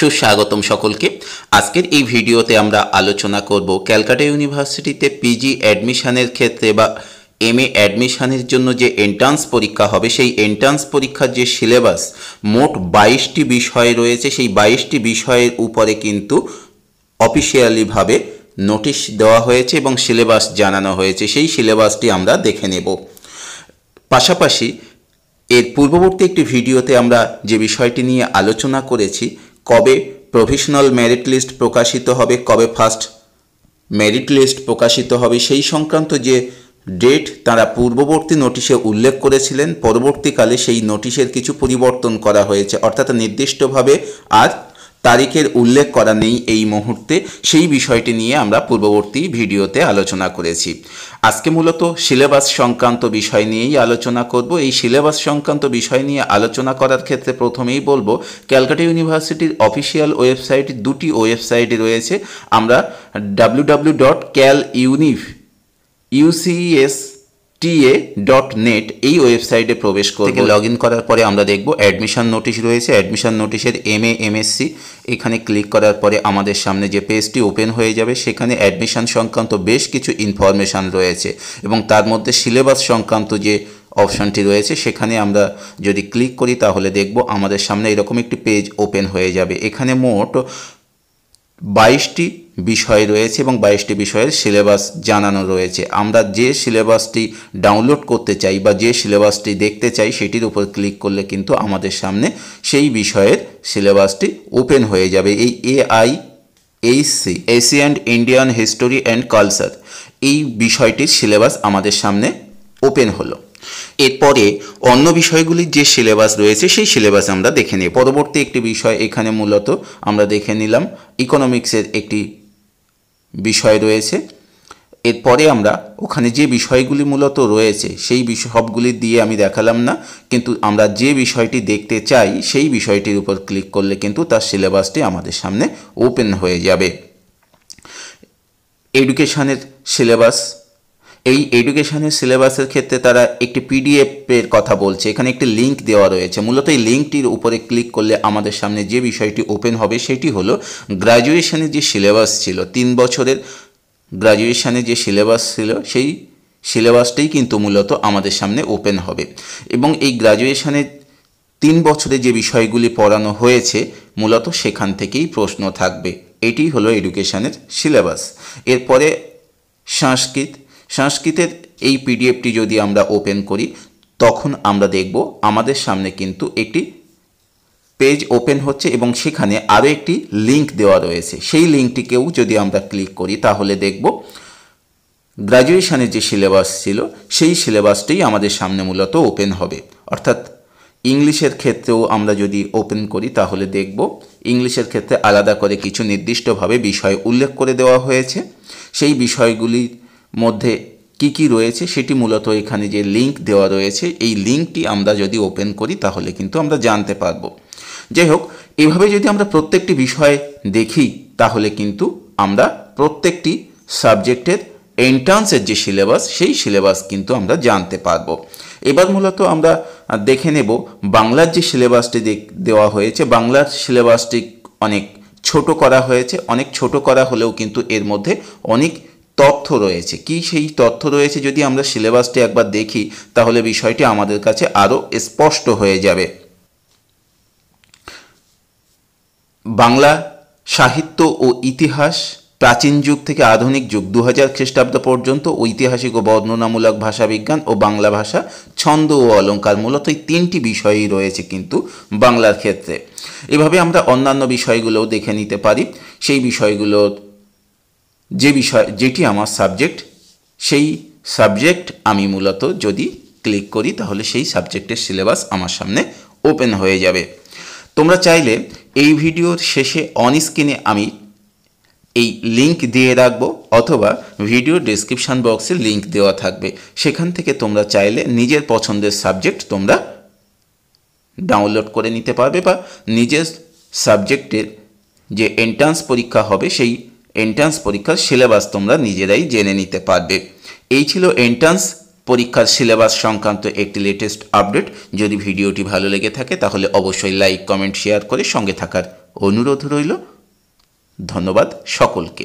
সুস্বাগতম সকলকে। আজকের এই ভিডিওতে আমরা আলোচনা করব ক্যালকাটা ইউনিভার্সিটিতে পিজি অ্যাডমিশনের ক্ষেত্রে বা এমএ অ্যাডমিশনের জন্য যে এন্ট্রান্স পরীক্ষা হবে সেই এন্ট্রান্স পরীক্ষার যে সিলেবাস মোট 22টি বিষয় রয়েছে, সেই 22টি বিষয়ের উপরে কিন্তু অফিসিয়ালিভাবে নোটিশ দেওয়া হয়েছে এবং সিলেবাস জানানো হয়েছে। সেই সিলেবাসটি আমরা দেখে নেব। পাশাপাশি এর পূর্ববর্তী একটি ভিডিওতে আমরা যে বিষয়টি নিয়ে আলোচনা করেছি, কবে প্রভিশনাল মেরিট লিস্ট প্রকাশিত হবে, কবে ফার্স্ট মেরিট লিস্ট প্রকাশিত হবে, সেই সংক্রান্ত যে ডেট তারা পূর্ববর্তী নোটিশে উল্লেখ করেছিলেন, পরবর্তীকালে সেই নোটিশের কিছু পরিবর্তন করা হয়েছে, অর্থাৎ নির্দিষ্টভাবে আর তারিখের উল্লেখ করা নেই এই মুহূর্তে। সেই বিষয়টি নিয়ে আমরা পূর্ববর্তী ভিডিওতে আলোচনা করেছি। আজকে মূলত সিলেবাস সংক্রান্ত বিষয় নিয়েই আলোচনা করব। এই সিলেবাস সংক্রান্ত বিষয় নিয়ে আলোচনা করার ক্ষেত্রে প্রথমেই বলবো, ক্যালকাটা ইউনিভার্সিটির অফিসিয়াল ওয়েবসাইট, দুটি ওয়েবসাইট রয়েছে। আমরা www.caluniv.ucesta.net এই ওয়েবসাইটে প্রবেশ করব। লগ ইন করার পরে আমরা দেখব অ্যাডমিশন নোটিশ রয়েছে। অ্যাডমিশন নোটিশের এমএ এমএসসি এখানে ক্লিক করার পরে আমাদের সামনে যে পেজটি ওপেন হয়ে যাবে, সেখানে অ্যাডমিশন সংক্রান্ত বেশ কিছু ইনফরমেশান রয়েছে এবং তার মধ্যে সিলেবাস সংক্রান্ত যে অপশানটি রয়েছে সেখানে আমরা যদি ক্লিক করি তাহলে দেখব আমাদের সামনে এরকম একটি পেজ ওপেন হয়ে যাবে। এখানে মোট 22টি বিষয় রয়েছে এবং 22টি বিষয়ের সিলেবাস জানানো রয়েছে। আমরা যে সিলেবাসটি ডাউনলোড করতে চাই বা যে সিলেবাসটি দেখতে চাই সেটির উপর ক্লিক করলে কিন্তু আমাদের সামনে সেই বিষয়ের সিলেবাসটি ওপেন হয়ে যাবে। এই AIHC Asian Indian history and culture এই বিষয়টির সিলেবাস আমাদের সামনে ওপেন হলো। এরপরে অন্য বিষয়গুলির যে সিলেবাস রয়েছে সেই সিলেবাস আমরা দেখে নিই। পরবর্তী একটি বিষয় এখানে মূলত আমরা দেখে নিলাম ইকোনমিক্সের একটি বিষয় রয়েছে। এরপরে আমরা ওখানে যে বিষয়গুলি মূলত রয়েছে সেই সবগুলি দিয়ে আমি দেখালাম না, কিন্তু আমরা যে বিষয়টি দেখতে চাই সেই বিষয়টির উপর ক্লিক করলে কিন্তু তার সিলেবাসটি আমাদের সামনে ওপেন হয়ে যাবে। এডুকেশনের সিলেবাস, এই এডুকেশনের সিলেবাসের ক্ষেত্রে তারা একটি পিডিএফের কথা বলছে। এখানে একটি লিঙ্ক দেওয়া রয়েছে। মূলত এই লিঙ্কটির উপরে ক্লিক করলে আমাদের সামনে যে বিষয়টি ওপেন হবে সেটি হলো গ্র্যাজুয়েশনের যে সিলেবাস ছিল, 3 বছরের গ্র্যাজুয়েশনের যে সিলেবাস ছিল সেই সিলেবাসটাই কিন্তু মূলত আমাদের সামনে ওপেন হবে এবং এই গ্র্যাজুয়েশনের 3 বছরে যে বিষয়গুলি পড়ানো হয়েছে মূলত সেখান থেকেই প্রশ্ন থাকবে। এটি হলো এডুকেশনের সিলেবাস। এরপরে সংস্কৃতের এই পিডিএফটি যদি আমরা ওপেন করি তখন আমরা দেখব আমাদের সামনে কিন্তু একটি পেজ ওপেন হচ্ছে এবং সেখানে আরও একটি লিঙ্ক দেওয়া রয়েছে। সেই লিঙ্কটিকেও যদি আমরা ক্লিক করি তাহলে দেখব গ্র্যাজুয়েশনের যে সিলেবাস ছিল সেই সিলেবাসটাই আমাদের সামনে মূলত ওপেন হবে। অর্থাৎ ইংলিশের ক্ষেত্রেও আমরা যদি ওপেন করি তাহলে দেখব ইংলিশের ক্ষেত্রে আলাদা করে কিছু নির্দিষ্টভাবে বিষয় উল্লেখ করে দেওয়া হয়েছে। সেই বিষয়গুলির মধ্যে কি কি রয়েছে সেটি মূলত এখানে যে লিঙ্ক দেওয়া রয়েছে এই লিঙ্কটি আমরা যদি ওপেন করি তাহলে কিন্তু আমরা জানতে পারবো। যাই হোক, এভাবে যদি আমরা প্রত্যেকটি বিষয় দেখি তাহলে কিন্তু আমরা প্রত্যেকটি সাবজেক্টের এন্ট্রান্সের যে সিলেবাস সেই সিলেবাস কিন্তু আমরা জানতে পারবো। এবার মূলত আমরা দেখে নেব বাংলার যে সিলেবাসটি দেওয়া হয়েছে। বাংলার সিলেবাসটি অনেক ছোট করা হয়েছে। অনেক ছোট করা হলেও কিন্তু এর মধ্যে অনেক তথ্য রয়েছে। কি সেই তথ্য রয়েছে যদি আমরা সিলেবাসটি একবার দেখি তাহলে বিষয়টি আমাদের কাছে আরও স্পষ্ট হয়ে যাবে। বাংলা সাহিত্য ও ইতিহাস, প্রাচীন যুগ থেকে আধুনিক যুগ 2000 খ্রিস্টাব্দ পর্যন্ত, ঐতিহাসিক ও বর্ণনামূলক ভাষাবিজ্ঞান ও বাংলা ভাষা, ছন্দ ও অলঙ্কার, মূলত এই 3টি বিষয়ই রয়েছে কিন্তু বাংলার ক্ষেত্রে। এভাবে আমরা অন্যান্য বিষয়গুলোও দেখে নিতে পারি। সেই বিষয়গুলো যেটি আমার সাবজেক্ট সেই সাবজেক্ট আমি মূলত যদি ক্লিক করি তাহলে সেই সাবজেক্টের সিলেবাস আমার সামনে ওপেন হয়ে যাবে। তোমরা চাইলে এই ভিডিওর শেষে অন স্ক্রিনে আমি এই লিঙ্ক দিয়ে রাখবো অথবা ভিডিও ডেসক্রিপশান বক্সে লিঙ্ক দেওয়া থাকবে। সেখান থেকে তোমরা চাইলে নিজের পছন্দের সাবজেক্ট তোমরা ডাউনলোড করে নিতে পারবে বা নিজের সাবজেক্টের যে এন্ট্রান্স পরীক্ষা হবে সেই এন্ট্রান্স পরীক্ষার সিলেবাস তোমরা নিজেরাই জেনে নিতে পারবে। এই ছিল এন্ট্রান্স পরীক্ষার সিলেবাস সংক্রান্ত একটি লেটেস্ট আপডেট। যদি ভিডিওটি ভালো লেগে থাকে তাহলে অবশ্যই লাইক, কমেন্ট, শেয়ার করে সঙ্গে থাকার অনুরোধ রইল। ধন্যবাদ সকলকে।